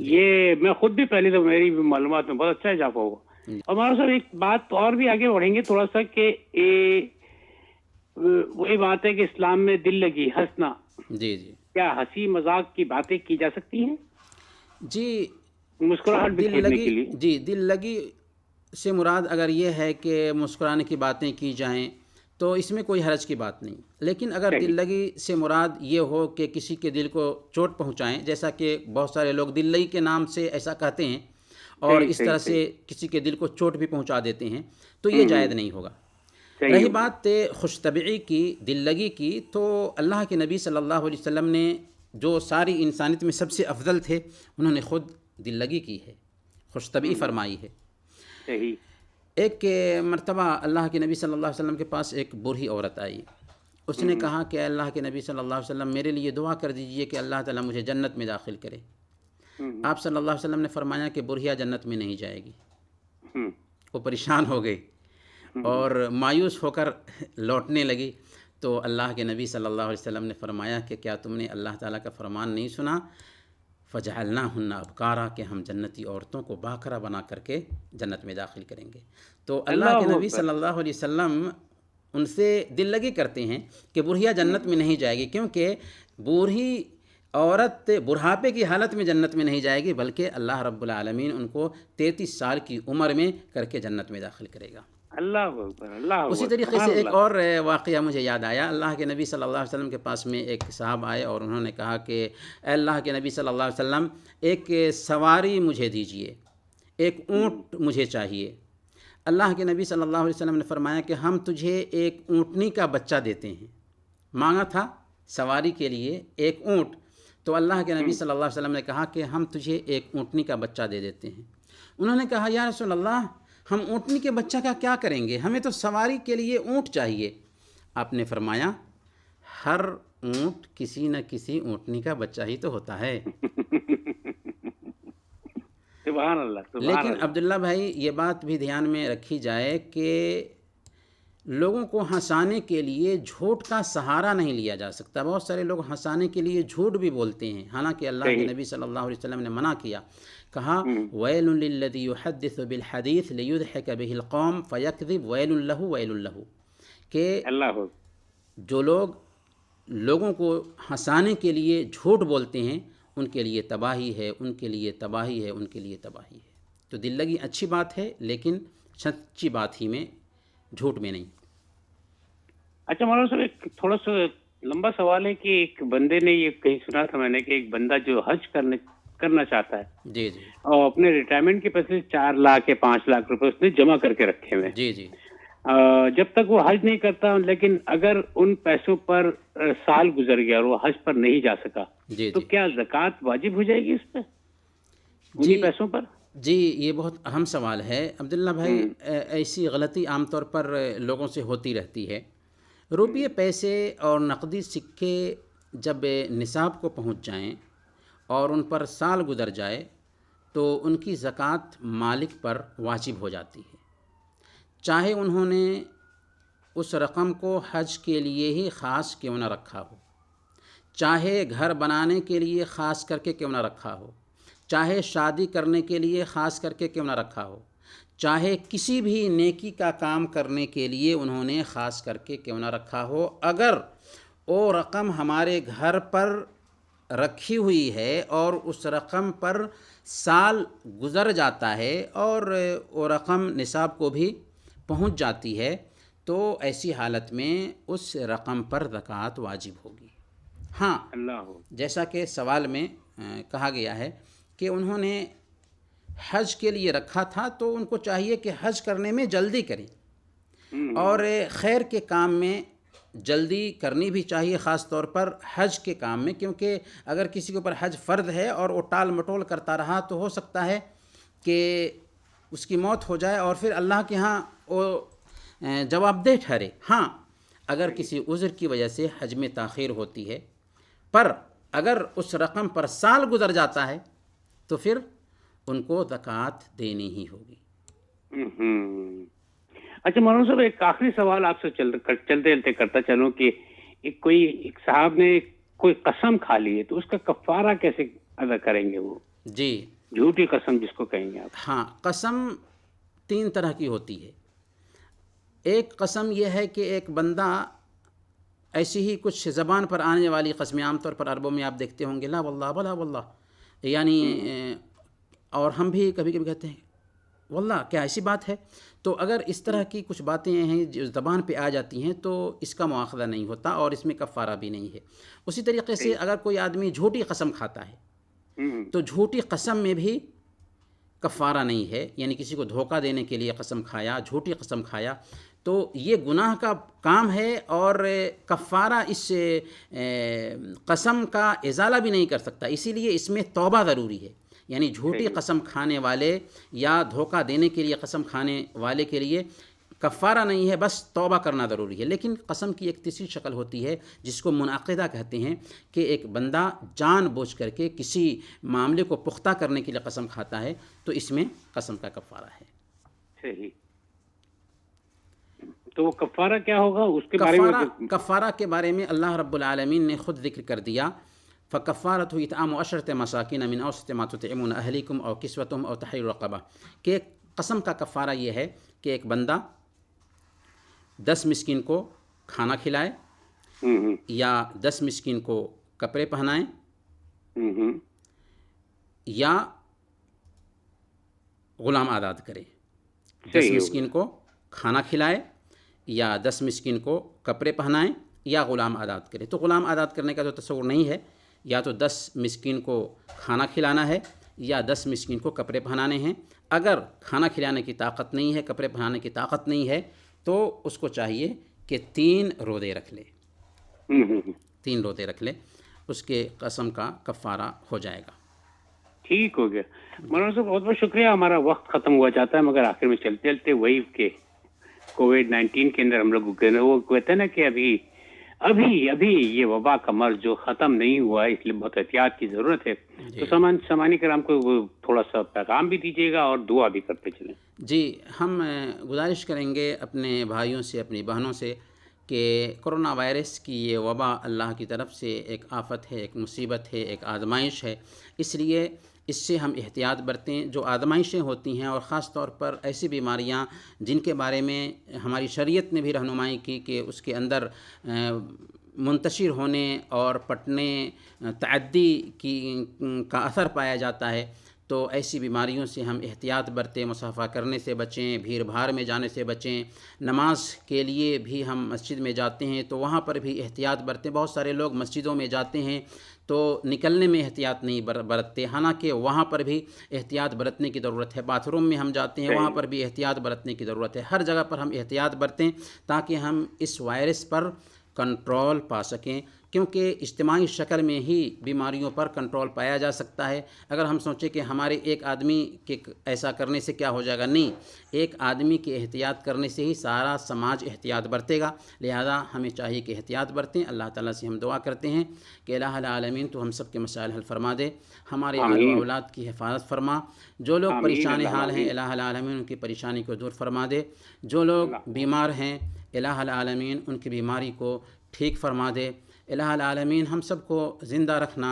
یہ میں خود بھی پہلے تو میری معلومات میں بہت اچھا اضافہ ہوگا۔ اور مولانا صاحب ایک بات اور بھی آگے بڑھیں گے تھوڑا سا، کہ وہی بات ہے کہ اسلام میں دل لگی ہنسنا، جی جی، کیا ہنسی مذاق کی باتیں کی جا سکتی ہیں؟ جی، مسکراہٹ بکھیرنے کے لیے؟ جی، دل لگی سے مراد اگر یہ ہے کہ مسکرانے کی باتیں کی جائیں تو اس میں کوئی حرج کی بات نہیں. لیکن اگر دل لگی سے مراد یہ ہو کہ کسی کے دل کو چوٹ پہنچائیں، جیسا کہ بہت سارے لوگ دل لگی کے نام سے ایسا کہتے ہیں اور اس طرح سے کسی کے دل کو چوٹ بھی پہنچا دیتے ہیں، تو یہ جائز نہیں ہوگا. رہی بات خوش طبعی کی، دل لگی کی، تو اللہ کے نبی صلی اللہ علیہ وسلم نے جو ساری انسانیت میں سب سے افضل تھے، انہوں نے خود دل لگی کی ہے، خوش طبعی فرمائی ہے. صحیح. ایک مرتبہ اللہ کے نبی صلی اللہ علیہ وسلم کے پاس ایک بوڑھی عورت آئی. اس نے کہا کہ اللہ کے نبی صلی اللہ علیہ وسلم میرے لیے دعا کر دیجئے کہ اللہ تعالیٰ مجھے جنت میں داخل کرے. آپ صلی اللہ علیہ وسلم نے فرمایا کہ بڑھیا جنت میں نہیں جائے گی. وہ پریشان ہو گئی اور مایوس ہو کر لوٹنے لگی. تو اللہ کے نبی صلی اللہ علیہ وسلم نے فرمایا کہ کیا تم نے اللہ تعالیٰ کا فرمان نہیں سنا؟ فجعلناہن ابکارا، کہ ہم جنتی عورتوں کو باکرا بنا کر کے جنت میں داخل کریں گے. تو اللہ کے نبی صلی اللہ علیہ وسلم ان سے دل لگی کرتے ہیں کہ بڑھیا جنت میں نہیں جائے گی، کیونکہ بوڑھی عورت بڑھاپے کی حالت میں جنت میں نہیں جائے گی، بلکہ اللہ رب العالمین ان کو 33 سال کی عمر میں کر کے جنت میں داخل کرے گا. اللہ اکبر، اللہ اکبر. اسی طریقے سے ایک اور واقعہ مجھے یاد آیا. اللہ کے نبی صلی اللہ علیہ وسلم کے پاس میں ایک صاحب آئے اور انہوں نے کہا کہ اے اللہ کے نبی صلی اللہ علیہ وسلم، ایک سواری مجھے دیجئے، ایک اونٹ مجھے چاہیے. اللہ کے نبی صلی اللہ علیہ وسلم نے فرمایا کہ ہم تجھے ایک اونٹنی کا بچہ دیتے ہیں. مانگا تھا سواری کے لیے ایک اونٹ، تو اللہ کے نبی صلی اللہ علیہ وسلم نے کہا کہ ہم تجھے ایک اونٹنی کا بچہ دے دیتے ہیں. انہوں نے کہا یا رسول اللہ، ہم اونٹنی کے بچہ کا کیا کریں گے؟ ہمیں تو سواری کے لیے اونٹ چاہیے. آپ نے فرمایا ہر اونٹ کسی نہ کسی اونٹنی کا بچہ ہی تو ہوتا ہے. سبحان اللہ. لیکن عبداللہ بھائی، یہ بات بھی دھیان میں رکھی جائے کہ لوگوں کو ہنسانے کے لیے جھوٹ کا سہارا نہیں لیا جا سکتا. بہت سارے لوگ ہنسانے کے لیے جھوٹ بھی بولتے ہیں، حالانکہ اللہ کے نبی صلی اللہ علیہ وسلم نے منع کیا. کہا ویل للذی یحدث بالحدیث لیضحک بہ القوم فیکذب ویل لہ ویل لہ، کہ جو لوگ لوگوں کو ہنسانے کے لیے جھوٹ بولتے ہیں ان کے لیے تباہی ہے، ان کے لیے تباہی ہے، ان کے لیے تباہی ہے. تو دل لگی اچھی بات ہے، لیکن سچی بات ہی میں، جھوٹ میں نہیں. اچھا مولانا صاحب، ایک تھوڑا سا لمبا سوال ہے کہ ایک بندے نے یہ کہیں سنا تھا میں نے کہ ایک بندہ جو حج کرنا چاہتا ہے، جی جی، اور اپنے ریٹائرمنٹ کے پیسے 4 لاکھ یا 5 لاکھ روپے اس نے جمع کر کے رکھے ہوئے، جی جی، جب تک وہ حج نہیں کرتا، لیکن اگر ان پیسوں پر سال گزر گیا اور وہ حج پر نہیں جا سکا، تو کیا زکوٰۃ واجب ہو جائے گی اس پہ، انہی پیسوں پر؟ جی، یہ بہت اہم سوال ہے عبداللہ بھائی. ایسی غلطی عام طور پر لوگوں سے ہوتی رہتی ہے. روپیے، پیسے اور نقدی سکے جب نصاب کو پہنچ جائیں اور ان پر سال گزر جائے تو ان کی زکوٰۃ مالک پر واجب ہو جاتی ہے، چاہے انہوں نے اس رقم کو حج کے لیے ہی خاص کیوں نہ رکھا ہو، چاہے گھر بنانے کے لیے خاص کر کے کیوں نہ رکھا ہو، چاہے شادی کرنے کے لیے خاص کر کے کیوں نہ رکھا ہو، چاہے کسی بھی نیکی کا کام کرنے کے لیے انہوں نے خاص کر کے کیوں نہ رکھا ہو. اگر وہ رقم ہمارے گھر پر رکھی ہوئی ہے اور اس رقم پر سال گزر جاتا ہے اور وہ رقم نصاب کو بھی پہنچ جاتی ہے، تو ایسی حالت میں اس رقم پر زکوٰۃ واجب ہوگی. ہاں، جیسا کہ سوال میں کہا گیا ہے کہ انہوں نے حج کے لیے رکھا تھا تو ان کو چاہیے کہ حج کرنے میں جلدی کریں، اور خیر کے کام میں جلدی کرنی بھی چاہیے، خاص طور پر حج کے کام میں، کیونکہ اگر کسی کے اوپر حج فرض ہے اور وہ ٹال مٹول کرتا رہا تو ہو سکتا ہے کہ اس کی موت ہو جائے اور پھر اللہ کے ہاں وہ جواب دہ ٹھہرے. ہاں، اگر کسی عذر کی وجہ سے حج میں تاخیر ہوتی ہے، پر اگر اس رقم پر سال گزر جاتا ہے تو پھر ان کو زکوٰۃ دینی ہی ہوگی. اچھا مولانا صاحب، ایک آخری سوال آپ سے چلتے چلتے کرتا چلوں کہ ایک صاحب نے کوئی قسم کھا لی ہے تو اس کا کفارہ کیسے ادا کریں گے وہ؟ جی، جھوٹی قسم جس کو کہیں گے آپ. ہاں، قسم 3 طرح کی ہوتی ہے. ایک قسم یہ ہے کہ ایک بندہ ایسی ہی کچھ زبان پر آنے والی قسمیں، عام طور پر عربوں میں آپ دیکھتے ہوں گے لا واللہ بلا واللہ، یعنی اور ہم بھی کبھی کبھی کہتے ہیں واللہ کیا ایسی بات ہے؟ تو اگر اس طرح کی کچھ باتیں ہیں جو زبان پہ آ جاتی ہیں تو اس کا مواخذہ نہیں ہوتا اور اس میں کفارہ بھی نہیں ہے۔ اسی طریقے سے اگر کوئی آدمی جھوٹی قسم کھاتا ہے تو جھوٹی قسم میں بھی کفارہ نہیں ہے، یعنی کسی کو دھوکہ دینے کے لیے قسم کھایا، جھوٹی قسم کھایا تو یہ گناہ کا کام ہے، اور کفارہ اس قسم کا ازالہ بھی نہیں کر سکتا، اسی لیے اس میں توبہ ضروری ہے۔ یعنی جھوٹی قسم کھانے والے یا دھوکہ دینے کے لیے قسم کھانے والے کے لیے کفارہ نہیں ہے، بس توبہ کرنا ضروری ہے۔ لیکن قسم کی ایک تیسری شکل ہوتی ہے جس کو منعقدہ کہتے ہیں، کہ ایک بندہ جان بوجھ کر کے کسی معاملے کو پختہ کرنے کے لیے قسم کھاتا ہے، تو اس میں قسم کا کفارہ ہے۔ صحیح، تو وہ کفارہ کیا ہوگا اس کے بارے میں؟ کفارہ کے بارے میں اللہ رب العالمین نے خود ذکر کر دیا، فکفارۃ اطعام 10 مساکین من اوسط ما تطعمون اہلیکم او کسوتہم او تحریر رقبہ، کہ قسم کا کفارہ یہ ہے کہ ایک بندہ 10 مسکین کو کھانا کھلائے، یا 10 مسکین کو کپڑے پہنائیں، یا غلام آزاد کرے۔ 10 مسکین کو کھانا کھلائے، یا 10 مسکین کو کپڑے پہنائیں، یا غلام آزاد کرے۔ تو غلام آزاد کرنے کا تو تصور نہیں ہے، یا تو 10 مسکین کو کھانا کھلانا ہے یا 10 مسکین کو کپڑے پہنانے ہیں۔ اگر کھانا کھلانے کی طاقت نہیں ہے، کپڑے پہنانے کی طاقت نہیں ہے، تو اس کو چاہیے کہ 3 روزے رکھ لے، 3 روزے رکھ لے، اس کے قسم کا کفارہ ہو جائے گا۔ ٹھیک ہو گیا مولانا صاحب، بہت بہت شکریہ۔ ہمارا وقت ختم ہوا جاتا ہے، مگر آخر میں چلتے چلتے وہی کہ کووڈ-19 کے اندر ہم لوگ وہ کہتے ہیں نا کہ ابھی یہ وبا کا مرض جو ختم نہیں ہوا ہے، اس لیے بہت احتیاط کی ضرورت ہے۔ تو سامعین کرام کو تھوڑا سا پیغام بھی دیجیے گا اور دعا بھی کرتے چلیں۔ جی، ہم گزارش کریں گے اپنے بھائیوں سے، اپنی بہنوں سے، کہ کرونا وائرس کی یہ وبا اللہ کی طرف سے ایک آفت ہے، ایک مصیبت ہے، ایک آزمائش ہے، اس لیے اس سے ہم احتیاط برتیں۔ جو آزمائشیں ہوتی ہیں، اور خاص طور پر ایسی بیماریاں جن کے بارے میں ہماری شریعت نے بھی رہنمائی کی کہ اس کے اندر منتشر ہونے اور پٹنے، تعدی کا اثر پایا جاتا ہے، تو ایسی بیماریوں سے ہم احتیاط برتیں، مصافحہ کرنے سے بچیں، بھیڑ بھاڑ میں جانے سے بچیں۔ نماز کے لیے بھی ہم مسجد میں جاتے ہیں تو وہاں پر بھی احتیاط برتیں۔ بہت سارے لوگ مسجدوں میں جاتے ہیں تو نکلنے میں احتیاط نہیں برتتے، حالانکہ وہاں پر بھی احتیاط برتنے کی ضرورت ہے۔ باتھ روم میں ہم جاتے ہیں، وہاں پر بھی احتیاط برتنے کی ضرورت ہے۔ ہر جگہ پر ہم احتیاط برتیں تاکہ ہم اس وائرس پر کنٹرول پا سکیں، کیونکہ اجتماعی شکل میں ہی بیماریوں پر کنٹرول پایا جا سکتا ہے۔ اگر ہم سوچیں کہ ہمارے ایک آدمی کے ایسا کرنے سے کیا ہو جائے گا، نہیں، ایک آدمی کے احتیاط کرنے سے ہی سارا سماج احتیاط برتے گا، لہذا ہمیں چاہیے کہ احتیاط برتیں۔ اللہ تعالیٰ سے ہم دعا کرتے ہیں کہ الہ العالمین تو ہم سب کے مسائل حل فرما دے، ہمارے اہل و اولاد کی حفاظت فرما، جو لوگ پریشان حال ہیں الہ العالمین ان کی پریشانی کو دور فرما دے، جو لوگ بیمار ہیں الہ العالمین ان کی بیماری کو ٹھیک فرما دے۔ الہ العالمین ہم سب کو زندہ رکھنا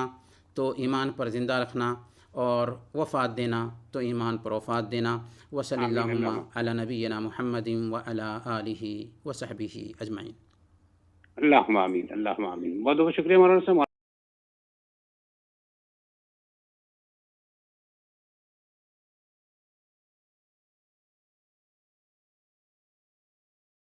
تو ایمان پر زندہ رکھنا، اور وفات دینا تو ایمان پر وفات دینا۔ وصلی اللہم علی نبینا محمد وعلی آلہ وصحبہ اجمعین۔ اللہم آمین، اللہم آمین۔ بہت بہت شکریہ مولانا صاحب۔